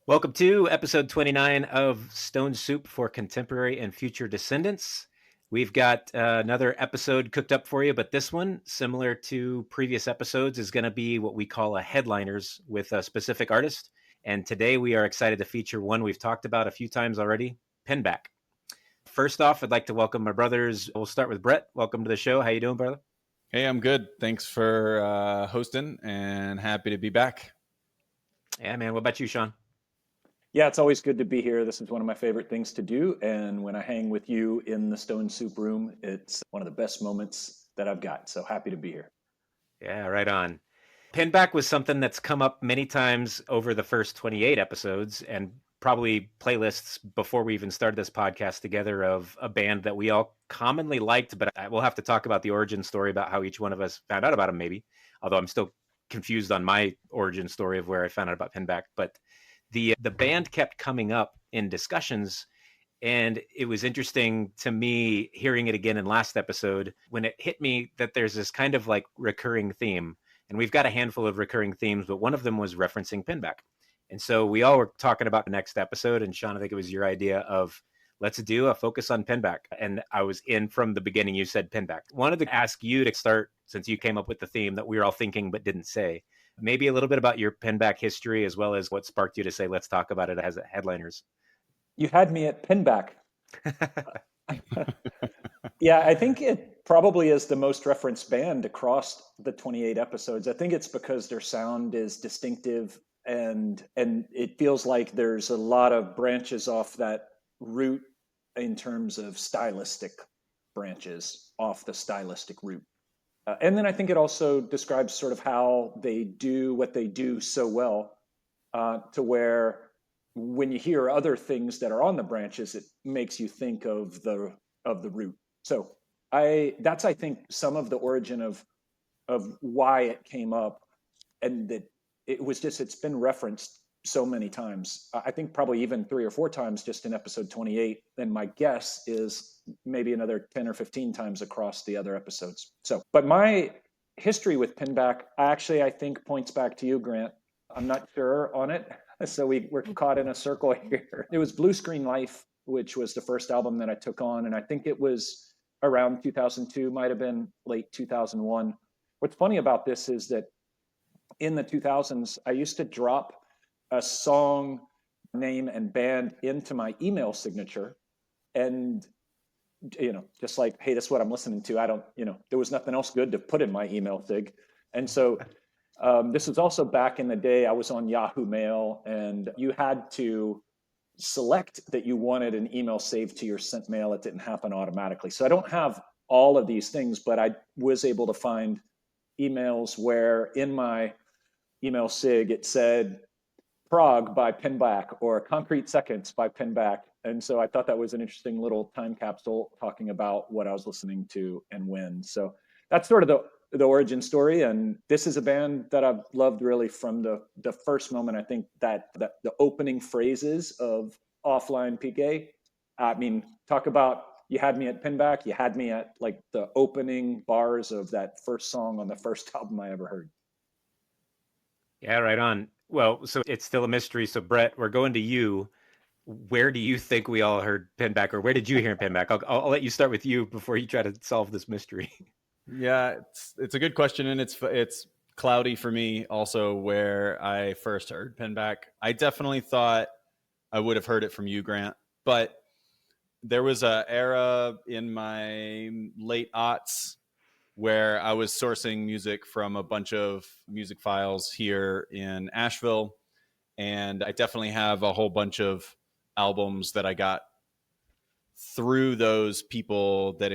Welcome to episode 29 of Stone Soup for Contemporary and Future Descendants. We've got another episode cooked up for you, but this one, similar to previous episodes, is going to be what we call a headliners with a specific artist. And today we are excited to feature one we've talked about a few times already, Pinback. First off, I'd like to welcome my brothers. We'll start with Brett. Welcome to the show. How you doing, brother? Hey, I'm good. Thanks for hosting and happy to be back. Yeah, man. What about you, Sean? Yeah, it's always good to be here. This is one of my favorite things to do. And when I hang with you in the Stone Soup room, it's one of the best moments that I've got. So happy to be here. Yeah, right on. Pinback was something that's come up many times over the first 28 episodes and probably playlists before we even started this podcast together of a band that we all commonly liked, but we'll have to talk about the origin story about how each one of us found out about them maybe, although I'm still confused on my origin story of where I found out about Pinback. But the band kept coming up in discussions, and it was interesting to me hearing it again in last episode when it hit me that there's this kind of like recurring theme. And we've got a handful of recurring themes, but one of them was referencing Pinback. And so we all were talking about the next episode. And Sean, I think it was your idea of let's do a focus on Pinback. And I was in from the beginning. You said Pinback. Wanted to ask you to start, since you came up with the theme that we were all thinking but didn't say. Maybe a little bit about your Pinback history, as well as what sparked you to say, let's talk about it as headliners. You had me at Pinback. Yeah, I think it probably is the most referenced band across the 28 episodes. I think it's because their sound is distinctive and it feels like there's a lot of branches off that route in terms of stylistic branches off the stylistic route. And then I think it also describes sort of how they do what they do so well to where when you hear other things that are on the branches, it makes you think of the root. So that's I think some of the origin of why it came up, and that it's been referenced so many times. I think probably even 3 or 4 times just in episode 28. And my guess is maybe another 10 or 15 times across the other episodes. So, but my history with Pinback I think points back to you, Grant. I'm not sure on it. So we're caught in a circle here. It was Blue Screen Life, which was the first album that I took on. And I think it was around 2002, might have been late 2001. What's funny about this is that in the 2000s, I used to drop a song name and band into my email signature. And, just like, hey, that's what I'm listening to. I don't, there was nothing else good to put in my email sig. And so this was also back in the day, I was on Yahoo Mail, and you had to select that you wanted an email saved to your sent mail. It didn't happen automatically. So I don't have all of these things, but I was able to find emails where in my email sig, it said Prog by Pinback or Concrete Seconds by Pinback. And so I thought that was an interesting little time capsule talking about what I was listening to and when. So that's sort of the origin story. And this is a band that I've loved really from the first moment. I think that the opening phrases of Offline PK, I mean, talk about you had me at Pinback, you had me at like the opening bars of that first song on the first album I ever heard. Yeah, right on. Well, so it's still a mystery. So Brett, we're going to you. Where do you think we all heard Pinback, or where did you hear Pinback? I'll let you start with you before you try to solve this mystery. Yeah, it's a good question, and it's cloudy for me also where I first heard Pinback. I definitely thought I would have heard it from you, Grant, but there was an era in my late aughts where I was sourcing music from a bunch of music files here in Asheville, and I definitely have a whole bunch of albums that I got through those people that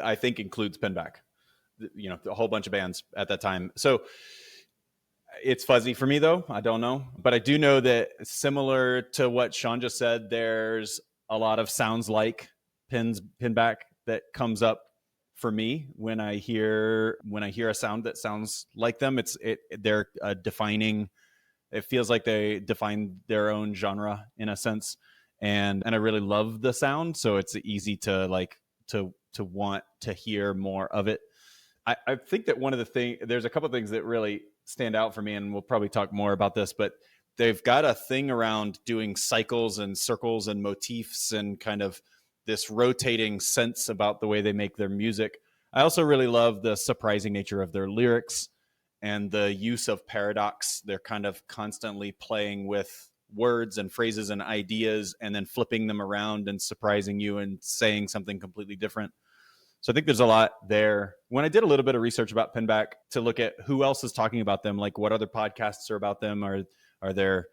I think includes Pinback, a whole bunch of bands at that time. So it's fuzzy for me though. I don't know, but I do know that similar to what Sean just said, there's a lot of sounds like Pinback that comes up for me when I hear a sound that sounds like them. They're defining. It feels like they define their own genre in a sense, and I really love the sound. So it's easy to want to hear more of it. I think that there's a couple of things that really stand out for me, and we'll probably talk more about this, but they've got a thing around doing cycles and circles and motifs and kind of this rotating sense about the way they make their music. I also really love the surprising nature of their lyrics and the use of paradox. They're kind of constantly playing with words and phrases and ideas and then flipping them around and surprising you and saying something completely different. So I think there's a lot there. When I did a little bit of research about Pinback to look at who else is talking about them, like what other podcasts are about them, are there,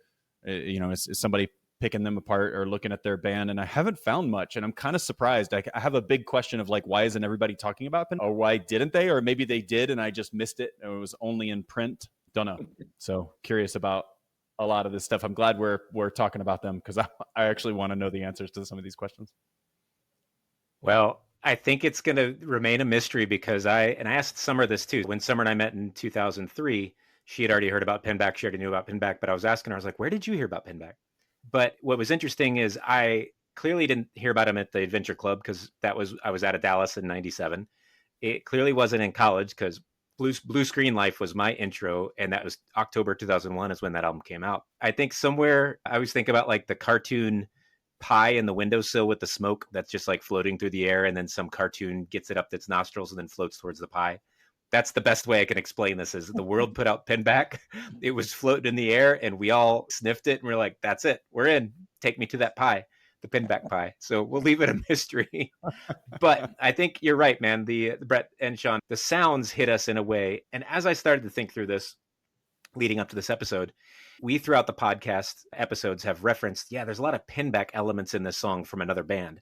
is somebody picking them apart or looking at their band? And I haven't found much, and I'm kind of surprised. I have a big question of like, why isn't everybody talking about Pinback, or why didn't they, or maybe they did and I just missed it, or it was only in print. Don't know. So curious about a lot of this stuff. I'm glad we're talking about them because I actually want to know the answers to some of these questions. Well, I think it's going to remain a mystery because I asked Summer this too. When Summer and I met in 2003, she had already heard about Pinback. She already knew about Pinback, but I was asking her, I was like, where did you hear about Pinback? But what was interesting is I clearly didn't hear about him at the Adventure Club because I was out of Dallas in 97. It clearly wasn't in college because Blue Screen Life was my intro, and that was October 2001 is when that album came out. I think somewhere I always think about like the cartoon pie in the windowsill with the smoke that's just like floating through the air, and then some cartoon gets it up its nostrils and then floats towards the pie. That's the best way I can explain this is the world put out Pinback. It was floating in the air and we all sniffed it and we're like, that's it. We're in. Take me to that pie, the Pinback pie. So we'll leave it a mystery. But I think you're right, man. The Brett and Sean, the sounds hit us in a way. And as I started to think through this leading up to this episode, we throughout the podcast episodes have referenced, there's a lot of Pinback elements in this song from another band.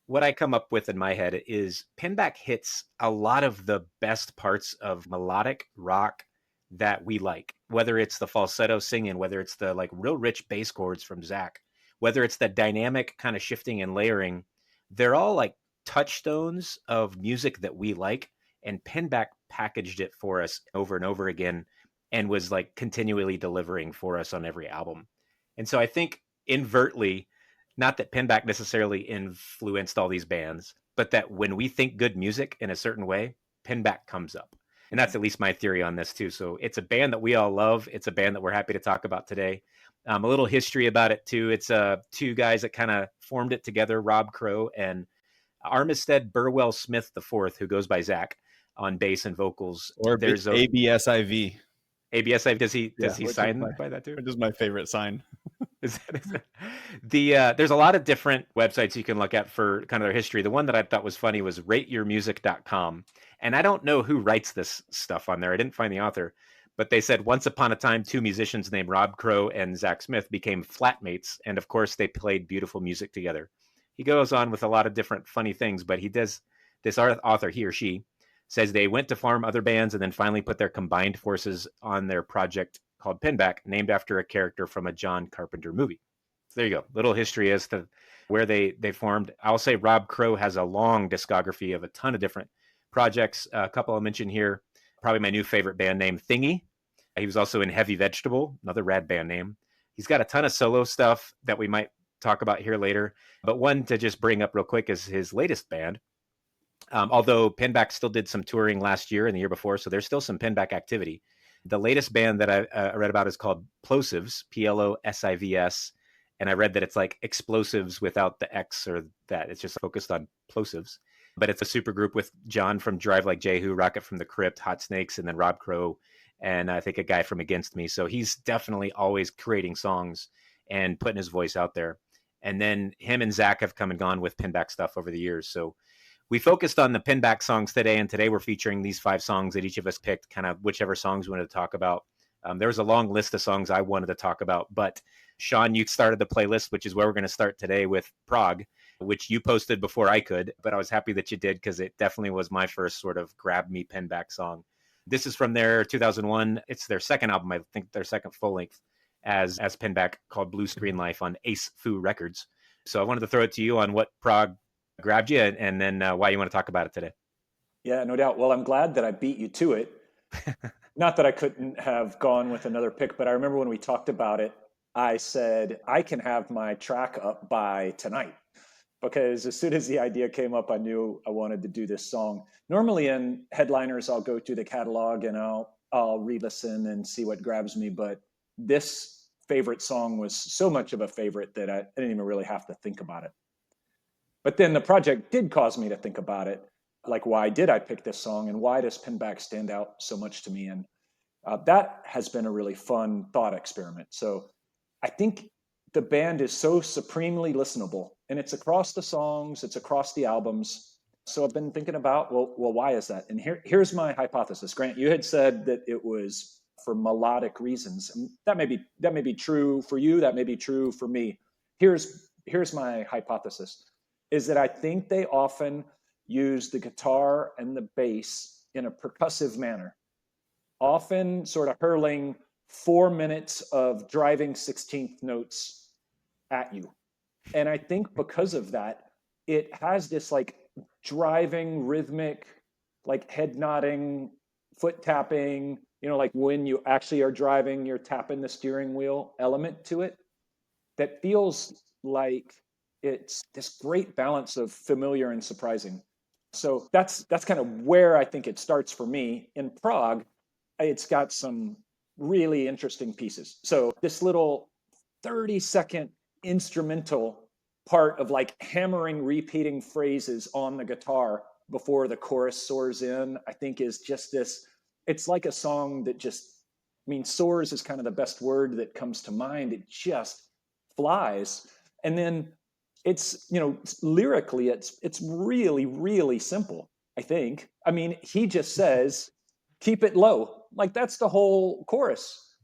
What I come up with in my head is Pinback hits a lot of the best parts of melodic rock that we like, whether it's the falsetto singing, whether it's the like real rich bass chords from Zach, whether it's the dynamic kind of shifting and layering. They're all like touchstones of music that we like, and Pinback packaged it for us over and over again and was like continually delivering for us on every album. And so I think invertly, not that Pinback necessarily influenced all these bands, but that when we think good music in a certain way, Pinback comes up. And that's at least my theory on this too. So it's a band that we all love. It's a band that we're happy to talk about today. A little history about it too. It's two guys that kind of formed it together, Rob Crow and Armistead Burwell Smith IV, who goes by Zach on bass and vocals. Or there's ABSIV. ABSIV, does he sign by that too? Which is my favorite sign. Is that there's a lot of different websites you can look at for kind of their history. The one that I thought was funny was rateyourmusic.com. And I don't know who writes this stuff on there. I didn't find the author, but they said once upon a time, two musicians named Rob Crow and Zach Smith became flatmates. And of course, they played beautiful music together. He goes on with a lot of different funny things, but he does, this author, he or she, says they went to farm other bands and then finally put their combined forces on their project called Pinback, named after a character from a John Carpenter movie. So there you go. Little history as to where they formed. I'll say Rob Crow has a long discography of a ton of different projects. A couple I'll mention here. Probably my new favorite band name, Thingy. He was also in Heavy Vegetable, another rad band name. He's got a ton of solo stuff that we might talk about here later. But one to just bring up real quick is his latest band. Although Pinback still did some touring last year and the year before, so there's still some Pinback activity. The latest band that I read about is called Plosives, Plosivs. And I read that it's like explosives without the X or that. It's just focused on plosives. But it's a super group with John from Drive Like Jehu, Rocket from the Crypt, Hot Snakes, and then Rob Crow, and I think a guy from Against Me. So he's definitely always creating songs and putting his voice out there. And then him and Zach have come and gone with Pinback stuff over the years. So we focused on the Pinback songs today, and today we're featuring these 5 songs that each of us picked, kind of whichever songs we wanted to talk about. There was a long list of songs I wanted to talk about, but Sean, you started the playlist, which is where we're going to start today with Prog, which you posted before I could, but I was happy that you did because it definitely was my first sort of grab me Pinback song. This is from their 2001. It's their second album, I think their second full length as Pinback, called Blue Screen Life on Ace Foo Records. So I wanted to throw it to you on what Prog grabbed you and then why you want to talk about it today. Yeah, no doubt. Well, I'm glad that I beat you to it. Not that I couldn't have gone with another pick, but I remember when we talked about it, I said, I can have my track up by tonight. Because as soon as the idea came up, I knew I wanted to do this song. Normally in Headliners, I'll go through the catalog and I'll re-listen and see what grabs me. But this favorite song was so much of a favorite that I didn't even really have to think about it. But then the project did cause me to think about it. Like, why did I pick this song, and why does Pinback stand out so much to me? And that has been a really fun thought experiment. So I think the band is so supremely listenable, and it's across the songs, it's across the albums. So I've been thinking about, well, why is that? And here's my hypothesis. Grant, you had said that it was for melodic reasons. And that may be true for you. That may be true for me. Here's my hypothesis: is that I think they often use the guitar and the bass in a percussive manner, often sort of hurling 4 minutes of driving 16th notes at you. And I think because of that, it has this like driving, rhythmic, like head nodding, foot tapping, like when you actually are driving, you're tapping the steering wheel element to it that feels like it's this great balance of familiar and surprising. So that's kind of where I think it starts for me. In Prog, it's got some really interesting pieces. So this little 30-second instrumental part of like hammering, repeating phrases on the guitar before the chorus soars in, I think is just this, it's like a song that just, soars is kind of the best word that comes to mind. It just flies. And then it's, lyrically, it's really, really simple, I think. He just says, keep it low. Like that's the whole chorus.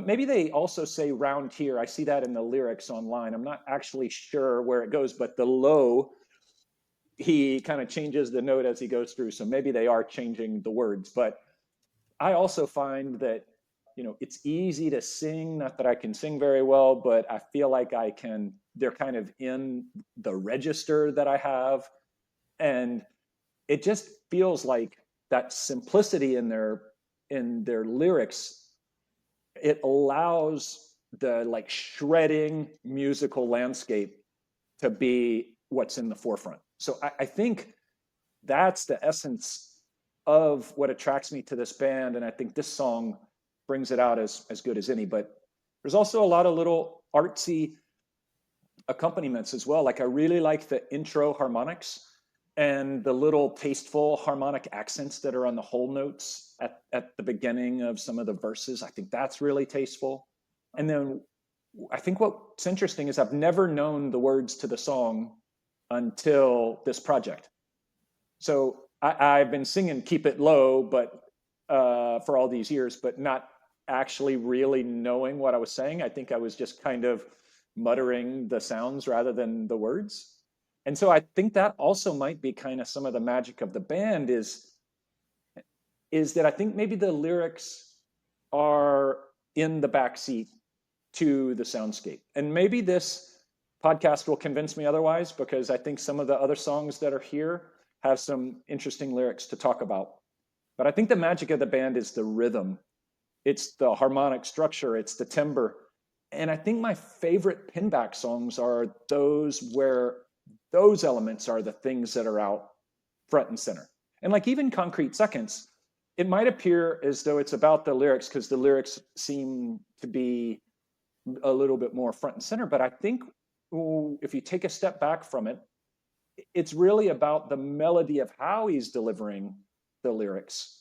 Maybe they also say round here. I see that in the lyrics online. I'm not actually sure where it goes, but the low, he kind of changes the note as he goes through. So maybe they are changing the words. But I also find that, it's easy to sing. Not that I can sing very well, but I feel like I can. They're kind of in the register that I have. And it just feels like that simplicity in their lyrics, it allows the like shredding musical landscape to be what's in the forefront. So I think that's the essence of what attracts me to this band. And I think this song brings it out as good as any. But there's also a lot of little artsy accompaniments as well. Like I really like the intro harmonics and the little tasteful harmonic accents that are on the whole notes at the beginning of some of the verses. I think that's really tasteful. And then I think what's interesting is I've never known the words to the song until this project. So I've been singing Keep It Low, but for all these years, but not actually really knowing what I was saying. I think I was just kind of muttering the sounds rather than the words. And so I think that also might be kind of some of the magic of the band is that I think maybe the lyrics are in the backseat to the soundscape. And maybe this podcast will convince me otherwise, because I think some of the other songs that are here have some interesting lyrics to talk about. But I think the magic of the band is the rhythm. It's the harmonic structure. It's the timbre. And I think my favorite Pinback songs are those where those elements are the things that are out front and center. And like even Concrete Seconds, it might appear as though it's about the lyrics because the lyrics seem to be a little bit more front and center. But I think if you take a step back from it, it's really about the melody of how he's delivering the lyrics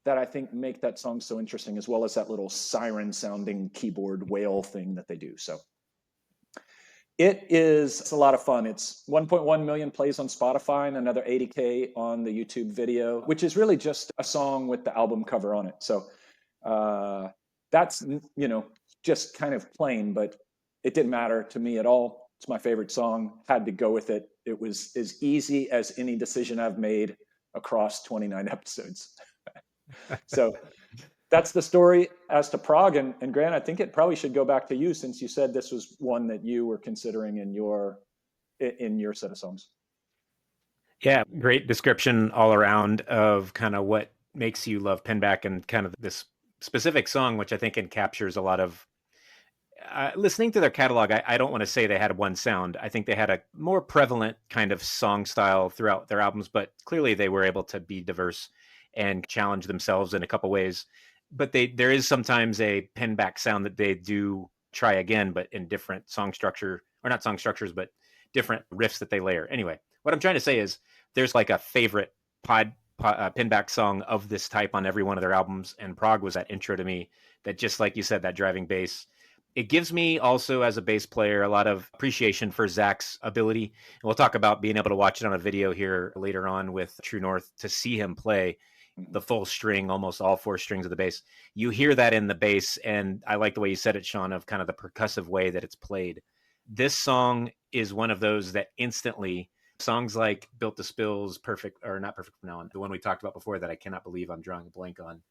that I think make that song so interesting, as well as that little siren sounding keyboard wail thing that they do. So it's a lot of fun. It's 1.1 million plays on Spotify and another 80K on the YouTube video, which is really just a song with the album cover on it. So that's, just kind of plain, but it didn't matter to me at all. It's my favorite song. Had to go with it. It was as easy as any decision I've made across 29 episodes. So that's the story as to Prog. And Grant, I think it probably should go back to you, since you said this was one that you were considering in your set of songs. Yeah, great description all around of kind of what makes you love Pinback, and kind of this specific song, which I think encaptures a lot of listening to their catalog. I don't want to say they had one sound. I think they had a more prevalent kind of song style throughout their albums, but clearly they were able to be diverse and challenge themselves in a couple ways. But there is sometimes a Pinback sound that they do Try Again, but in different song structure, or not song structures, but different riffs that they layer. Anyway, what I'm trying to say is there's like a favorite Pinback song of this type on every one of their albums, and Prog was that intro to me that, just like you said, that driving bass. It gives me also, as a bass player, a lot of appreciation for Zach's ability. And we'll talk about being able to watch it on a video here later on with True North, to see him play the full string, almost all 4 strings of the bass. You hear that in the bass, and I like the way you said it, Sean, of kind of the percussive way that it's played. This song is one of those that instantly, songs like Built to Spill's Perfect, or not Perfect from Now On, the one we talked about before that I cannot believe I'm drawing a blank on.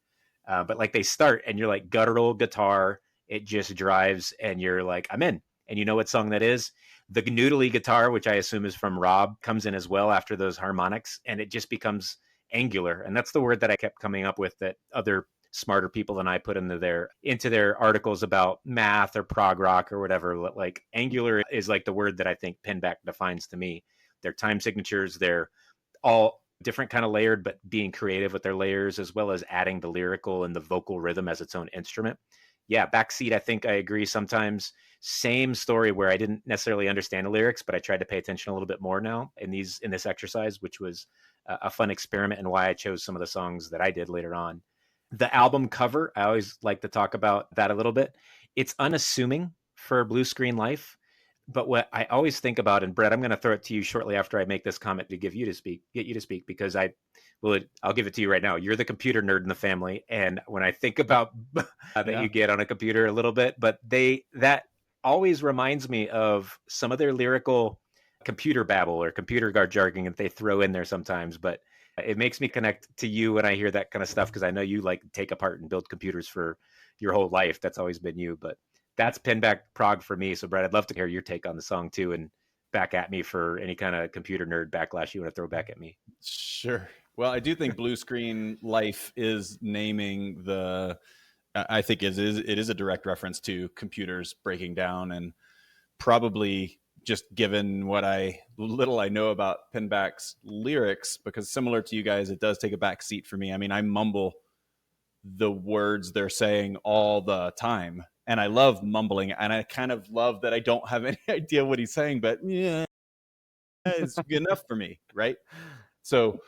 But like, they start and you're like, guttural guitar, it just drives, and you're like, I'm in. And you know what song that is? The noodly guitar, which I assume is from Rob, comes in as well after those harmonics, and it just becomes angular. And that's the word that I kept coming up with, that other smarter people than I put into their articles about math or prog rock or whatever. Like, angular is like the word that I think Pinback defines to me. Their time signatures, they're all different kind of layered, but being creative with their layers, as well as adding the lyrical and the vocal rhythm as its own instrument. Yeah, Backseat, I think I agree. Sometimes same story where I didn't necessarily understand the lyrics, but I tried to pay attention a little bit more now in this exercise, which was a fun experiment, and why I chose some of the songs that I did later on. The album cover, I always like to talk about that a little bit. It's unassuming for Blue Screen Life, but what I always think about, and Brett, I'm going to throw it to you shortly after I make this comment to get you to speak, because I'll give it to you right now. You're the computer nerd in the family, and when I think about that you get on a computer a little bit, but that always reminds me of some of their lyrical computer babble or computer guard jargon that they throw in there sometimes. But it makes me connect to you when I hear that kind of stuff, because I know you like take apart and build computers for your whole life. That's always been you. But that's Pinback Prog for me. So Brett, I'd love to hear your take on the song too, and back at me for any kind of computer nerd backlash you want to throw back at me. Sure. Well, I do think Blue Screen Life is naming I think it is a direct reference to computers breaking down, and probably just given what little I know about Pinback's lyrics, because similar to you guys, it does take a back seat for me. I mean, I mumble the words they're saying all the time, and I love mumbling, and I kind of love that I don't have any idea what he's saying, but yeah, it's good enough for me, right? So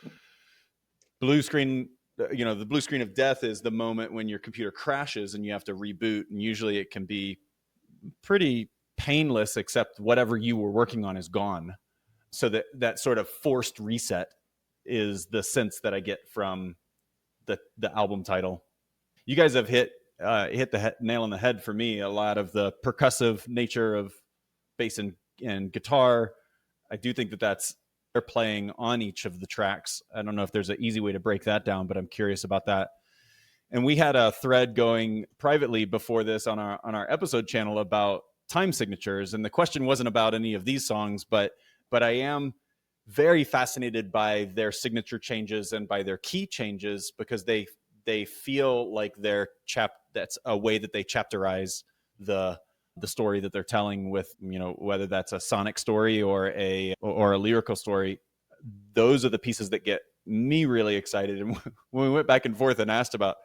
blue screen, the blue screen of death is the moment when your computer crashes and you have to reboot, and usually it can be pretty painless, except whatever you were working on is gone. So that sort of forced reset is the sense that I get from the album title. You guys have hit the nail on the head for me. A lot of the percussive nature of bass and guitar. I do think that's they're playing on each of the tracks. I don't know if there's an easy way to break that down, but I'm curious about that. And we had a thread going privately before this on our episode channel about time signatures, and the question wasn't about any of these songs, but I am very fascinated by their signature changes and by their key changes, because they feel like that's a way that they chapterize the story that they're telling, with whether that's a sonic story or a lyrical story. Those are the pieces that get me really excited. And when we went back and forth and asked about,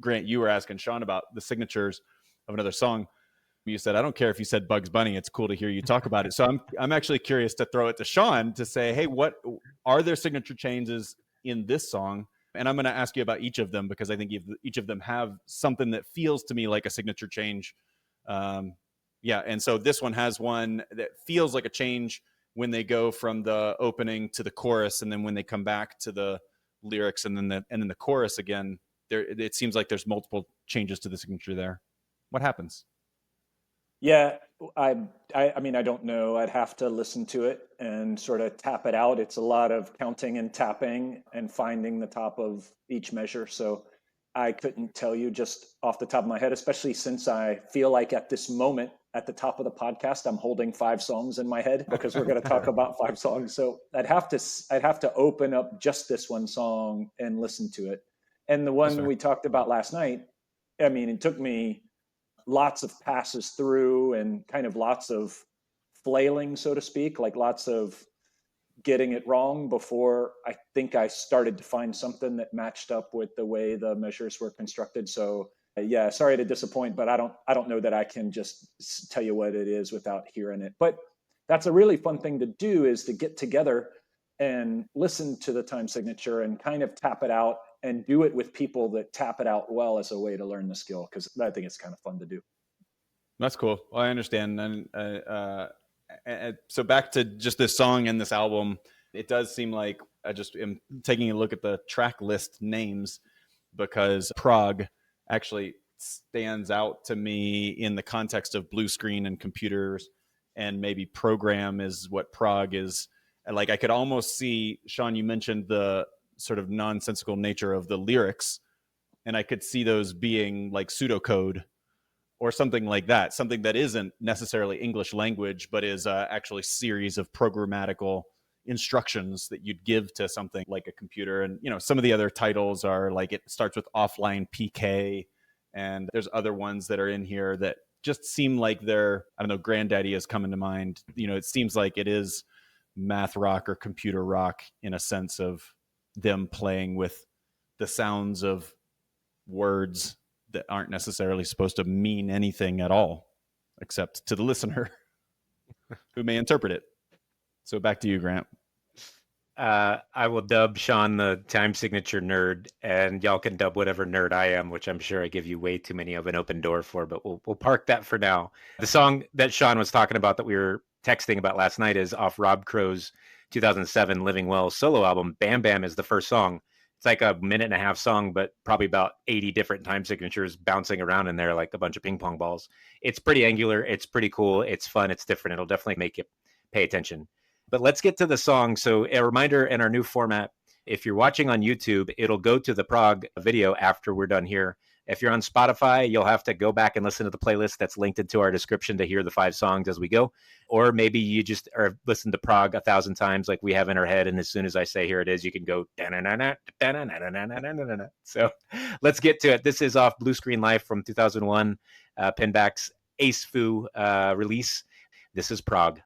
Grant, you were asking Sean about the signatures of another song. You said, I don't care if you said Bugs Bunny. It's cool to hear you talk about it. So I'm actually curious to throw it to Sean to say, hey, what are their signature changes in this song? And I'm going to ask you about each of them, because I think each of them have something that feels to me like a signature change. And so this one has one that feels like a change when they go from the opening to the chorus, and then when they come back to the lyrics and then the chorus again. It seems like there's multiple changes to the signature there. What happens? Yeah, I mean, I don't know. I'd have to listen to it and sort of tap it out. It's a lot of counting and tapping and finding the top of each measure. So I couldn't tell you just off the top of my head, especially since I feel like at this moment at the top of the podcast, I'm holding 5 songs in my head, because we're going to talk about 5 songs. So I'd have to open up just this one song and listen to it. And the one we talked about last night, I mean, it took me lots of passes through and kind of lots of flailing, so to speak, like lots of getting it wrong before I think I started to find something that matched up with the way the measures were constructed. So Yeah, sorry to disappoint, but I don't know that I can just tell you what it is without hearing it. But that's a really fun thing to do, is to get together and listen to the time signature and kind of tap it out, and do it with people that tap it out well as a way to learn the skill, because I think it's kind of fun to do. That's cool. Well, I understand. And so back to just this song and this album, it does seem like I just am taking a look at the track list names, because Prog actually stands out to me in the context of blue screen and computers, and maybe program is what Prog is. And like, I could almost see, Sean, you mentioned the sort of nonsensical nature of the lyrics, and I could see those being like pseudocode or something like that, something that isn't necessarily English language, but is actually series of programmatical instructions that you'd give to something like a computer. And, you know, some of the other titles are like, it starts with offline PK, and there's other ones that are in here that just seem like they're, I don't know, Granddaddy is coming to mind. You know, it seems like it is math rock or computer rock in a sense of them playing with the sounds of words that aren't necessarily supposed to mean anything at all, except to the listener who may interpret it. So back to you, Grant. I will dub Sean the time signature nerd, and y'all can dub whatever nerd I am, which I'm sure I give you way too many of an open door for, but we'll park that for now. The song that Sean was talking about that we were texting about last night is off Rob Crow's 2007 Living Well solo album. Bam Bam is the first song. It's like a minute and a half song, but probably about 80 different time signatures bouncing around in there like a bunch of ping pong balls. It's pretty angular. It's pretty cool. It's fun. It's different. It'll definitely make you pay attention. But let's get to the song. So a reminder, in our new format, if you're watching on YouTube, it'll go to the Prog video after we're done here. If you're on Spotify, you'll have to go back and listen to the playlist that's linked into our description to hear the 5 songs as we go. Or maybe you just are listened to Prog 1,000 times like we have in our head, and as soon as I say here it is, you can go. So let's get to it. This is off Blue Screen Life from 2001, Pinback's Ace Foo release. This is Prog.